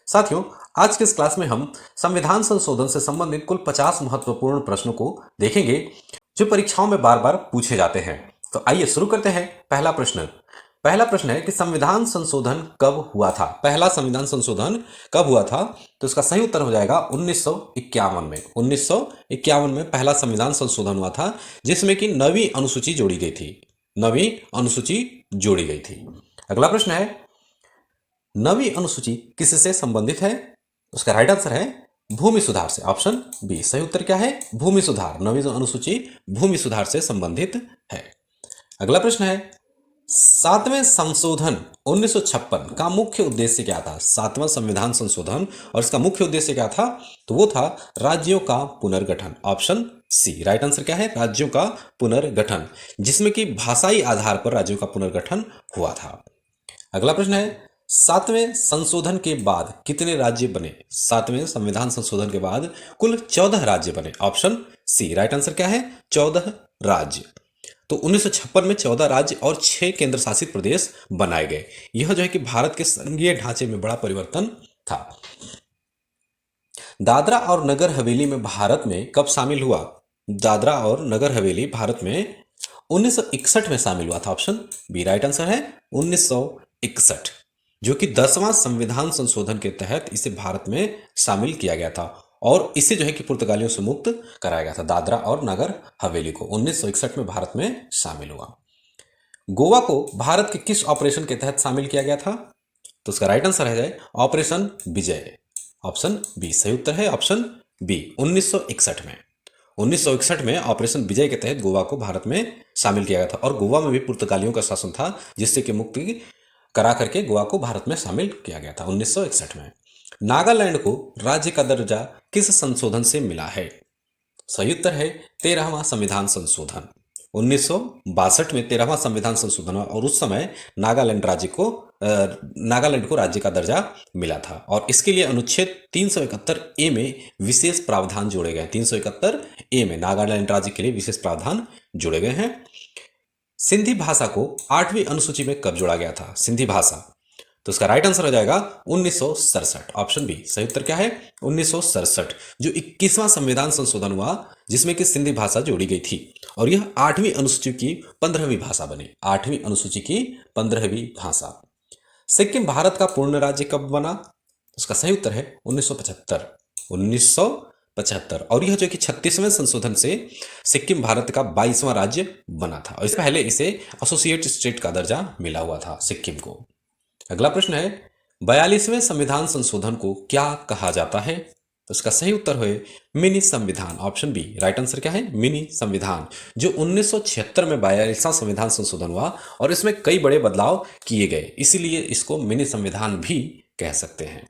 साथियों, आज के इस क्लास में हम संविधान संशोधन से संबंधित कुल 50 महत्वपूर्ण प्रश्नों को देखेंगे जो परीक्षाओं में बार बार पूछे जाते हैं। तो आइए शुरू करते हैं। पहला प्रश्न है कि संविधान संशोधन कब हुआ था। पहला संविधान संशोधन कब हुआ था? तो इसका सही उत्तर हो जाएगा 1951 में। 1951 में पहला संविधान संशोधन हुआ था, जिसमें कि नवीं अनुसूची जोड़ी गई थी। नवीं अनुसूची जोड़ी गई थी। अगला प्रश्न है, नवीं अनुसूची किससे संबंधित है? उसका राइट आंसर है भूमि सुधार से। ऑप्शन बी सही उत्तर क्या है? भूमि सुधार। नवीं अनुसूची भूमि सुधार से संबंधित है। अगला प्रश्न है, सातवें संशोधन 1956 का मुख्य उद्देश्य क्या था? सातवां संविधान संशोधन और इसका मुख्य उद्देश्य क्या था? तो वो था राज्यों का पुनर्गठन। ऑप्शन सी राइट आंसर क्या है? राज्यों का पुनर्गठन, जिसमें कि भाषाई आधार पर राज्यों का पुनर्गठन हुआ था। अगला प्रश्न है, सातवें संशोधन के बाद कितने राज्य बने? सातवें संविधान संशोधन के बाद कुल 14 राज्य बने। ऑप्शन सी राइट आंसर क्या है? 14 राज्य। तो 1956 में 14 राज्य और 6 केंद्र शासित प्रदेश बनाए गए। यह जो है कि भारत के संघीय ढांचे में बड़ा परिवर्तन था। दादरा और नगर हवेली में भारत में कब शामिल हुआ? दादरा और नगर हवेली भारत में 1961 में शामिल हुआ था। ऑप्शन बी राइट आंसर है 1961, जो कि 10वां संविधान संशोधन के तहत इसे भारत में शामिल किया गया था और इसे जो है कि पुर्तगालियों से मुक्त कराया गया था। दादरा और नगर हवेली को 1961 में भारत में शामिल हुआ। गोवा को भारत के किस ऑपरेशन के तहत शामिल किया गया था? तो उसका राइट आंसर है ऑपरेशन विजय। ऑप्शन बी सही उत्तर है। ऑप्शन बी 1961 में। 1961 में ऑपरेशन विजय के तहत गोवा को भारत में शामिल किया गया था और गोवा में भी पुर्तगालियों का शासन था, जिससे कि मुक्ति करा करके गोवा को भारत में शामिल किया गया था 1961 में। नागालैंड को राज्य का दर्जा किस संशोधन से मिला है? सही उत्तर है 13वां संविधान संशोधन। 1962 में 13वां संविधान संशोधन हुआ और उस समय नागालैंड को राज्य का दर्जा मिला था और इसके लिए अनुच्छेद 371 ए में विशेष प्रावधान जोड़े गए। 371 ए में नागालैंड राज्य के लिए विशेष प्रावधान जोड़े गए हैं। सिंधी भाषा को 8वीं अनुसूची में कब जोड़ा गया था? सिंधी भाषा, तो इसका राइट आंसर हो जाएगा 1967। ऑप्शन बी सही उत्तर क्या है? 1967, जो 21वां संविधान संशोधन हुआ जिसमें कि सिंधी भाषा जोड़ी गई थी और यह 8वीं अनुसूची की 15वीं भाषा बनी। 8वीं अनुसूची की 15वीं भाषा। सिक्किम भारत का पूर्ण राज्य कब बना? उसका सही उत्तर है 1975। 1975 और यह जो कि 36वें संशोधन से सिक्किम भारत का 22वां राज्य बना था और इससे पहले इसे एसोसिएट स्टेट का दर्जा मिला हुआ था सिक्किम को। अगला प्रश्न है, 42वें संविधान संशोधन को क्या कहा जाता है? तो इसका सही उत्तर है मिनी संविधान। ऑप्शन बी राइट आंसर क्या है? मिनी संविधान, जो 1976 में 42वां संविधान संशोधन हुआ और इसमें कई बड़े बदलाव किए गए, इसीलिए इसको मिनी संविधान भी कह सकते हैं।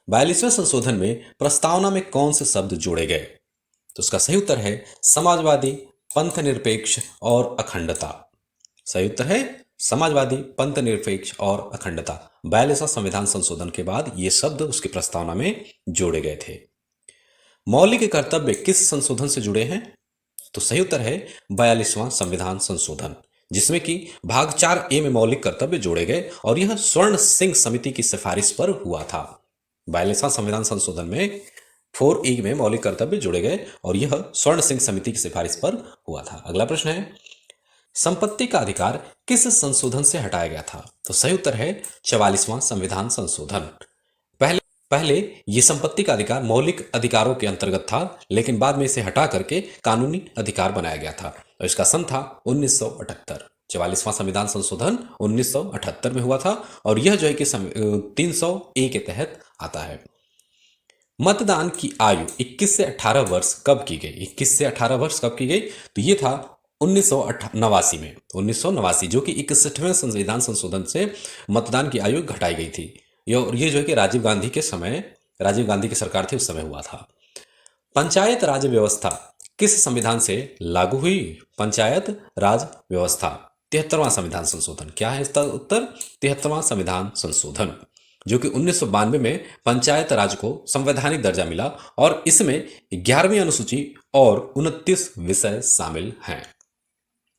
42वें संशोधन में प्रस्तावना में कौन से शब्द जोड़े गए? तो उसका सही उत्तर है समाजवादी, पंथ निरपेक्ष और अखंडता। सही उत्तर है समाजवादी, पंथ निरपेक्ष और अखंडता। 42वां संविधान संशोधन के बाद ये शब्द उसकी प्रस्तावना में जोड़े गए थे। मौलिक कर्तव्य किस संशोधन से जुड़े हैं? तो सही उत्तर है 42वां संविधान संशोधन, जिसमें कि भाग 4 ए में मौलिक कर्तव्य जोड़े गए और यह स्वर्ण सिंह समिति की सिफारिश पर हुआ था। 42वां संविधान संशोधन में 4 ए में मौलिक कर्तव्य जोड़े गए और यह स्वर्ण सिंह समिति की सिफारिश पर हुआ था। अगला प्रश्न है, संपत्ति का अधिकार किस संशोधन से हटाया गया था? तो सही उत्तर है 44वां संविधान संशोधन। पहले ये संपत्ति का अधिकार मौलिक अधिकारों के अंतर्गत था, लेकिन बाद में इसे हटा करके कानूनी अधिकार बनाया गया था और इसका सन था 1978। 44वां संविधान संशोधन 1978 में हुआ था और यह जो है कि 300 ए के तहत आता है। मतदान की आयु 21 से 18 वर्ष कब की गई? 21 से 18 वर्ष कब की गई? तो ये था 1989 में। 1989, जो कि 61वें संविधान संशोधन से मतदान की आयु घटाई गई थी। ये जो है कि राजीव गांधी की सरकार थी उस समय हुआ था। पंचायत राज व्यवस्था किस संविधान से लागू हुई? पंचायत राज व्यवस्था 73वां संविधान संशोधन। क्या है इसका उत्तर? 73वां संविधान संशोधन, जो कि 1992 में पंचायत राज को संवैधानिक दर्जा मिला और इसमें 11वीं अनुसूची और 29 विषय शामिल हैं।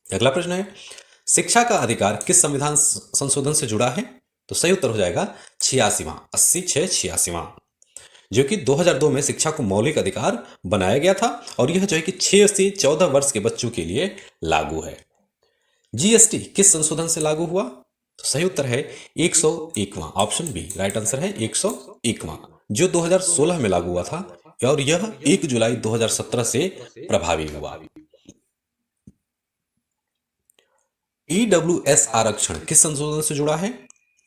अगला प्रश्न है, शिक्षा का अधिकार किस संविधान संशोधन से जुड़ा है? तो सही उत्तर हो जाएगा 86वां, 86वां, जो कि 2002 में शिक्षा को मौलिक अधिकार बनाया गया था और यह जो है कि 6 से 14 वर्ष के बच्चों के लिए लागू है। जीएसटी किस संशोधन से लागू हुआ? तो सही उत्तर है 101वां, ऑप्शन बी राइट आंसर है 101वां, जो 2016 में लागू हुआ था और यह 1 जुलाई 2017 से प्रभावी हुआ। ईडब्ल्यूएस आरक्षण किस संशोधन से जुड़ा है?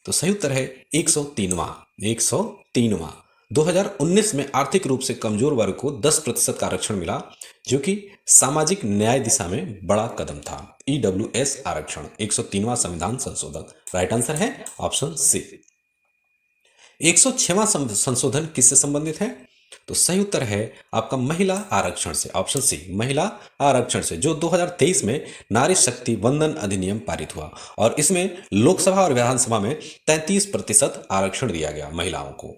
तो सही उत्तर है 103वां, 103वां। 2019 में आर्थिक रूप से कमजोर वर्ग को 10% का आरक्षण मिला, जो कि सामाजिक न्याय दिशा में बड़ा कदम था। ईडब्ल्यूएस आरक्षण 103वां संविधान संशोधन, राइट आंसर है ऑप्शन सी। 106वां संशोधन किससे संबंधित है? तो सही उत्तर है आपका महिला आरक्षण से, ऑप्शन सी महिला आरक्षण से, जो 2023 में नारी शक्ति वंदन अधिनियम पारित हुआ और इसमें लोकसभा और विधानसभा में 33% आरक्षण दिया गया महिलाओं को।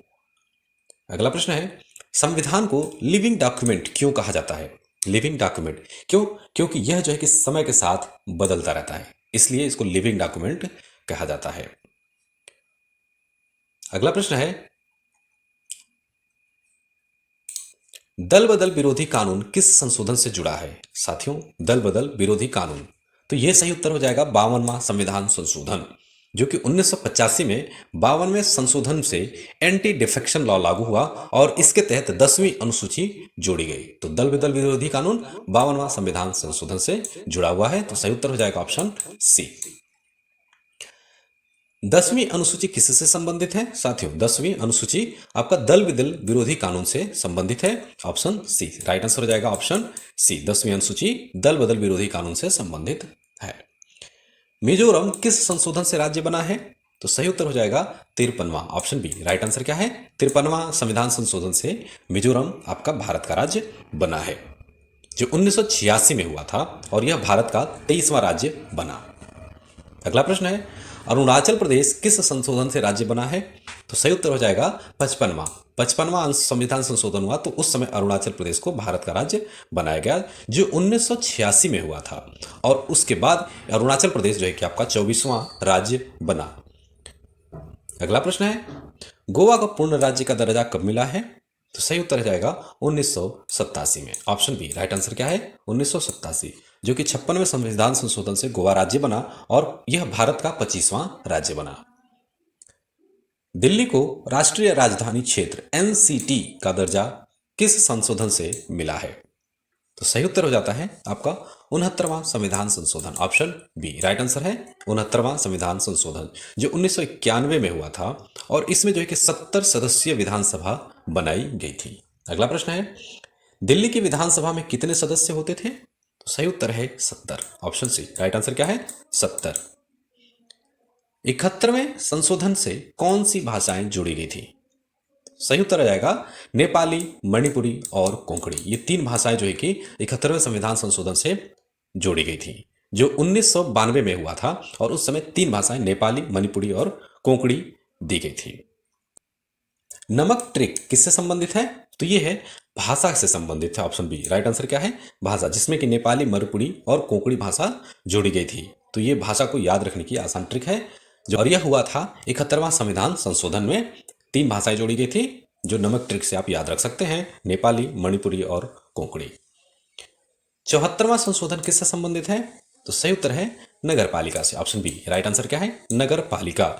अगला प्रश्न है, संविधान को लिविंग डॉक्यूमेंट क्यों कहा जाता है? लिविंग डॉक्यूमेंट क्यों? क्योंकि यह जो है कि समय के साथ बदलता रहता है, इसलिए इसको लिविंग डॉक्यूमेंट कहा जाता है। अगला प्रश्न है, दल बदल विरोधी कानून किस संशोधन से जुड़ा है? साथियों, दल बदल विरोधी कानून, तो यह सही उत्तर हो जाएगा 52वां संविधान संशोधन, जो कि 1985 में 52वें संशोधन से एंटी डिफेक्शन लॉ लागू हुआ और इसके तहत 10वीं अनुसूची जोड़ी गई। तो दल बदल विरोधी कानून 52वां संविधान संशोधन से जुड़ा हुआ है, तो सही उत्तर हो जाएगा ऑप्शन सी। 10वीं अनुसूची किससे संबंधित है? साथियों, 10वीं अनुसूची आपका दल बदल विरोधी कानून से संबंधित है, ऑप्शन सी राइट आंसर हो जाएगा ऑप्शन सी। 10वीं अनुसूची दल बदल विरोधी कानून से संबंधित है। मिजोरम किस संशोधन से राज्य बना है? तो सही उत्तर हो जाएगा 53वां, ऑप्शन बी राइट आंसर क्या है? 53वां संविधान संशोधन से मिजोरम आपका भारत का राज्य बना है, जो 1986 में हुआ था और यह भारत का 23वां राज्य बना। अगला प्रश्न है, अरुणाचल प्रदेश किस संशोधन से राज्य बना है? तो सही उत्तर हो जाएगा 55वां संविधान संशोधन हुआ, तो उस समय अरुणाचल प्रदेश को भारत का राज्य बनाया गया, जो 1986 में हुआ था और उसके बाद अरुणाचल प्रदेश जो है कि आपका 24वां राज्य बना। अगला प्रश्न है, गोवा को पूर्ण राज्य का दर्जा कब मिला है? तो सही उत्तर हो जाएगा 1987 में, ऑप्शन बी राइट आंसर क्या है? 1987, जो कि 56वें संविधान संशोधन से गोवा राज्य बना और यह भारत का 25वां राज्य बना। दिल्ली को राष्ट्रीय राजधानी क्षेत्र एनसीटी का दर्जा किस संशोधन से मिला है? तो सही उत्तर हो जाता है आपका 69वां संविधान संशोधन, ऑप्शन बी राइट आंसर है 69वां संविधान संशोधन, जो 1991 में हुआ था और इसमें जो है कि 70 सदस्यीय विधानसभा बनाई गई थी। अगला प्रश्न है, दिल्ली की विधानसभा में कितने सदस्य होते थे? तो सही उत्तर है 70, ऑप्शन सी राइट आंसर क्या है? 70। 71वें संशोधन से कौन सी भाषाएं जोड़ी गई थी? सही उत्तर आ जाएगा नेपाली, मणिपुरी और कोंकणी। ये 3 भाषाएं जो है कि 71वें संविधान संशोधन से जोड़ी गई थी, जो 1992 में हुआ था और उस समय 3 भाषाएं नेपाली, मणिपुरी और कोंकणी दी गई थी। नमक ट्रिक किससे संबंधित है? तो ये है भाषा से संबंधित है, ऑप्शन बी राइट आंसर क्या है? भाषा, जिसमें कि नेपाली, मणिपुरी और कोंकणी भाषा जोड़ी गई थी। तो ये भाषा को याद रखने की आसान ट्रिक है, और यह हुआ था 71वां संविधान संशोधन में 3 भाषाएं जोड़ी गई थी, जो नमक ट्रिक से आप याद रख सकते हैं, नेपाली, मणिपुरी और कोंकणी। 74वां संशोधन किससे संबंधित है? तो सही उत्तर है नगर पालिका से, ऑप्शन बी राइट आंसर क्या है? नगर पालिका।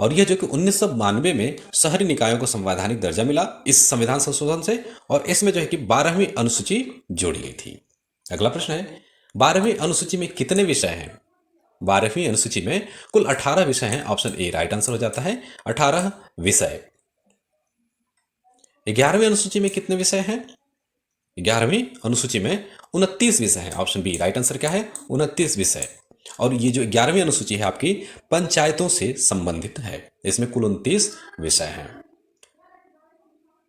और यह जो कि 1992 में शहरी निकायों को संवैधानिक दर्जा मिला इस संविधान संशोधन से, और इसमें जो है कि 12वीं अनुसूची जोड़ी गई थी। अगला प्रश्न है, 12वीं अनुसूची में कितने विषय हैं? 12वीं अनुसूची में कुल 18 विषय हैं, ऑप्शन ए राइट आंसर हो जाता है 18 विषय। 11वीं अनुसूची में कितने विषय हैं? 11वीं अनुसूची में 29 विषय हैं, ऑप्शन बी राइट आंसर क्या है? 29 विषय। और ये जो 11वीं अनुसूची है आपकी पंचायतों से संबंधित है, इसमें कुल 29 विषय हैं।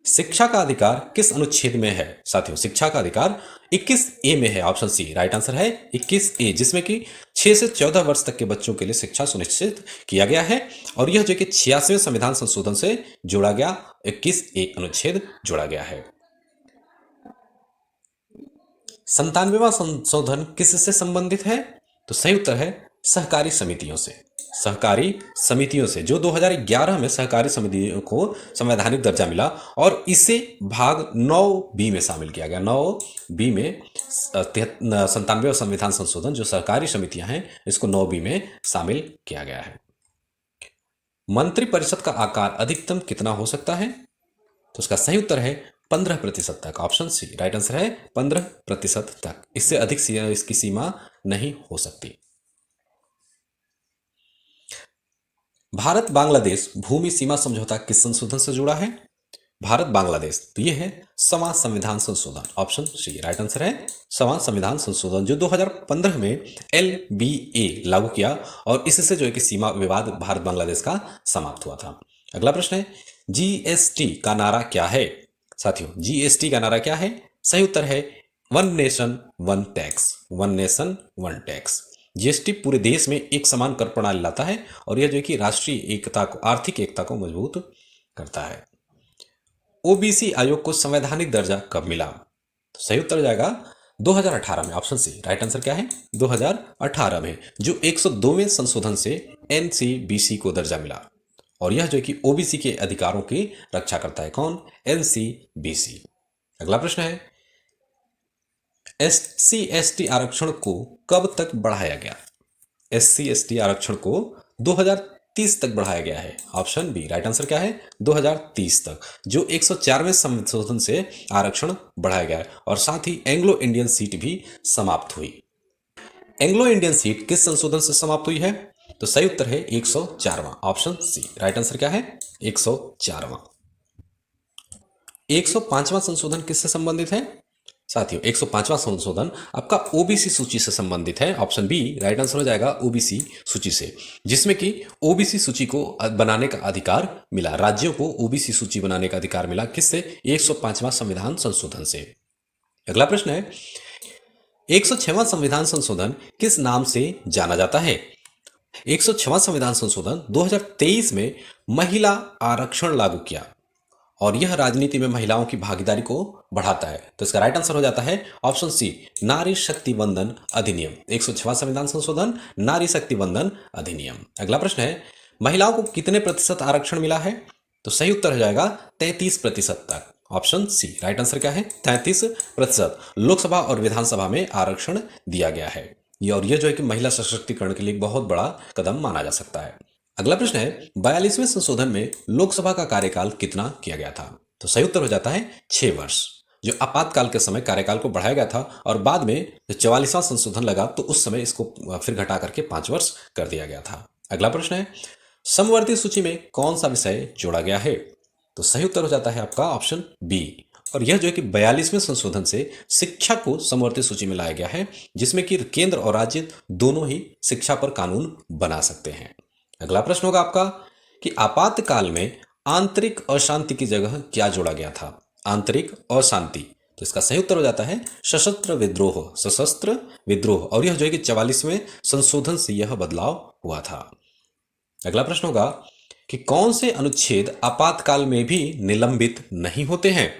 शिक्षा का अधिकार किस अनुच्छेद में है? साथियों, शिक्षा का अधिकार 21A में है, ऑप्शन सी राइट आंसर है 21A, जिसमें कि 6 से 14 वर्ष तक के बच्चों के लिए शिक्षा सुनिश्चित किया गया है और यह जो कि 86वें संविधान संशोधन से जोड़ा गया 21A अनुच्छेद जोड़ा गया है। 97वां संशोधन किससे संबंधित है? तो सही उत्तर है सहकारी समितियों से। सहकारी समितियों से, जो 2011 में सहकारी समितियों को संवैधानिक दर्जा मिला और इसे भाग 9B में शामिल किया गया। 9B में 97वां संविधान संशोधन, जो सहकारी समितियां हैं, इसको 9B में शामिल किया गया है। मंत्रिपरिषद का आकार अधिकतम कितना हो सकता है? तो उसका सही उत्तर है 15% तक। ऑप्शन सी राइट आंसर है 15% तक। इससे अधिक इसकी सीमा नहीं हो सकती। भारत बांग्लादेश भूमि सीमा समझौता किस संशोधन से जुड़ा है? भारत बांग्लादेश, तो ये है 6वां संविधान संशोधन। ऑप्शन सी राइट आंसर है 6वां संविधान संशोधन, जो 2015 में LBA लागू किया और इससे जो है कि सीमा विवाद भारत बांग्लादेश का समाप्त हुआ था। अगला प्रश्न है GST का नारा क्या है? साथियों, GST का नारा क्या है? सही उत्तर है one nation one tax. One nation one tax. GST पूरे देश में एक समान कर प्रणाली लाता है और यह जो है कि राष्ट्रीय एकता को, आर्थिक एकता को मजबूत करता है। OBC आयोग को संवैधानिक दर्जा कब मिला? तो सही उत्तर हो जाएगा 2018 में। ऑप्शन सी राइट आंसर क्या है? 2018 में, जो 102वें संशोधन से NCBC को दर्जा मिला और यह जो है कि OBC के अधिकारों की रक्षा करता है। कौन? NCBC। अगला प्रश्न है SC/ST आरक्षण को कब तक बढ़ाया गया? SC/ST आरक्षण को 2030 तक बढ़ाया गया है। ऑप्शन बी राइट आंसर क्या है? 2030 तक, जो 104वें संशोधन से आरक्षण बढ़ाया गया है और साथ ही एंग्लो इंडियन सीट भी समाप्त हुई। एंग्लो इंडियन सीट किस संशोधन से समाप्त हुई है? तो सही उत्तर है 104वां। ऑप्शन सी राइट आंसर क्या है? 104वां। 105वां संशोधन किससे संबंधित है? साथियों, 105वां संशोधन आपका OBC सूची से संबंधित है। ऑप्शन बी राइट आंसर हो जाएगा OBC सूची से, जिसमें कि OBC सूची को बनाने का अधिकार मिला, राज्यों को OBC सूची बनाने का अधिकार मिला। किससे? 105वां संविधान संशोधन से। अगला प्रश्न है 106वां संविधान संशोधन किस नाम से जाना जाता है? 106वां संविधान संशोधन 2023 में महिला आरक्षण लागू किया और यह राजनीति में महिलाओं की भागीदारी को बढ़ाता है। तो इसका राइट आंसर हो जाता है ऑप्शन सी नारी शक्ति वंदन अधिनियम। 106वां संविधान संशोधन नारी शक्ति वंदन अधिनियम। अगला प्रश्न है महिलाओं को कितने प्रतिशत आरक्षण मिला है? तो सही उत्तर हो जाएगा 33% तक। ऑप्शन सी राइट आंसर क्या है? 33%। लोकसभा और विधानसभा में आरक्षण दिया गया है और यह जो है कि महिला सशक्तिकरण के लिए एक बहुत बड़ा कदम माना जा सकता है। अगला प्रश्न है 42वें संशोधन में लोकसभा का कार्यकाल कितना किया गया था? तो सही उत्तर हो जाता है 6 वर्ष, जो आपातकाल के समय कार्यकाल को बढ़ाया गया था और बाद में जब 44वां संशोधन लगा तो उस समय इसको फिर घटा करके 5 वर्ष कर दिया गया था। अगला प्रश्न है समवर्ती सूची में कौन सा विषय जोड़ा गया है? तो सही उत्तर हो जाता है आपका ऑप्शन बी, और यह जो है कि 42वें संशोधन से शिक्षा को समवर्ती सूची में लाया गया है, जिसमें कि केंद्र और राज्य दोनों ही शिक्षा पर कानून बना सकते हैं। अगला प्रश्न होगा आपका कि आपातकाल में आंतरिक अशांति की जगह क्या जोड़ा गया था? आंतरिक अशांति, तो इसका सही उत्तर हो जाता है सशस्त्र विद्रोह। सशस्त्र विद्रोह, और यह जो है कि 44वें संशोधन से यह बदलाव हुआ था। अगला प्रश्न होगा कि कौन से अनुच्छेद आपातकाल में भी निलंबित नहीं होते हैं?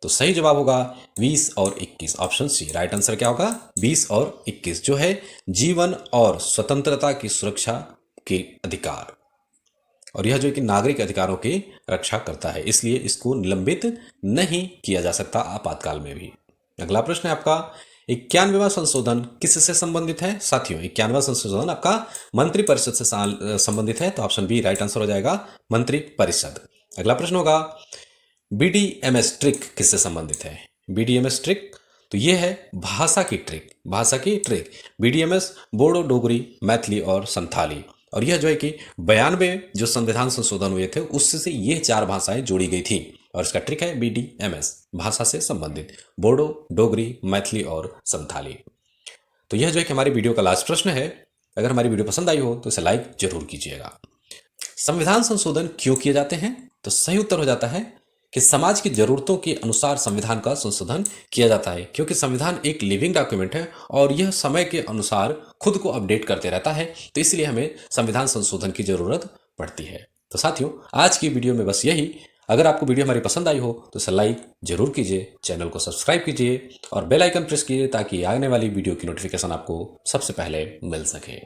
तो सही जवाब होगा 20 और 21। ऑप्शन सी राइट आंसर क्या होगा? 20 और 21, जो है जीवन और स्वतंत्रता की सुरक्षा के अधिकार, और यह जो कि नागरिक अधिकारों की रक्षा करता है, इसलिए इसको निलंबित नहीं किया जा सकता आपातकाल में भी। अगला प्रश्न है आपका 91वां संशोधन किससे संबंधित है? साथियों, 91वां संशोधन आपका मंत्रिपरिषद से संबंधित है, तो ऑप्शन बी राइट आंसर हो जाएगा मंत्रिपरिषद। अगला प्रश्न होगा BDMS ट्रिक किससे संबंधित है? BDMS ट्रिक, तो यह है भाषा की ट्रिक। भाषा की ट्रिक BDMS बोडो, डोगरी, मैथिली और संथाली, और यह जो है कि 92 जो संविधान संशोधन हुए थे उससे ये 4 भाषाएं जोड़ी गई थी और इसका ट्रिक है BDMS, भाषा से संबंधित बोडो, डोगरी, मैथिली और संथाली। तो यह जो है कि हमारी वीडियो का लास्ट प्रश्न है। अगर हमारी वीडियो पसंद आई हो तो इसे लाइक जरूर कीजिएगा। संविधान संशोधन क्यों किए जाते हैं? तो सही उत्तर हो जाता है कि समाज की जरूरतों के अनुसार संविधान का संशोधन किया जाता है, क्योंकि संविधान एक लिविंग डॉक्यूमेंट है और यह समय के अनुसार खुद को अपडेट करते रहता है, तो इसलिए हमें संविधान संशोधन की जरूरत पड़ती है। तो साथियों, आज की वीडियो में बस यही। अगर आपको वीडियो हमारी पसंद आई हो तो इसे लाइक जरूर कीजिए, चैनल को सब्सक्राइब कीजिए और बेल आइकन प्रेस कीजिए ताकि आने वाली वीडियो की नोटिफिकेशन आपको सबसे पहले मिल सके।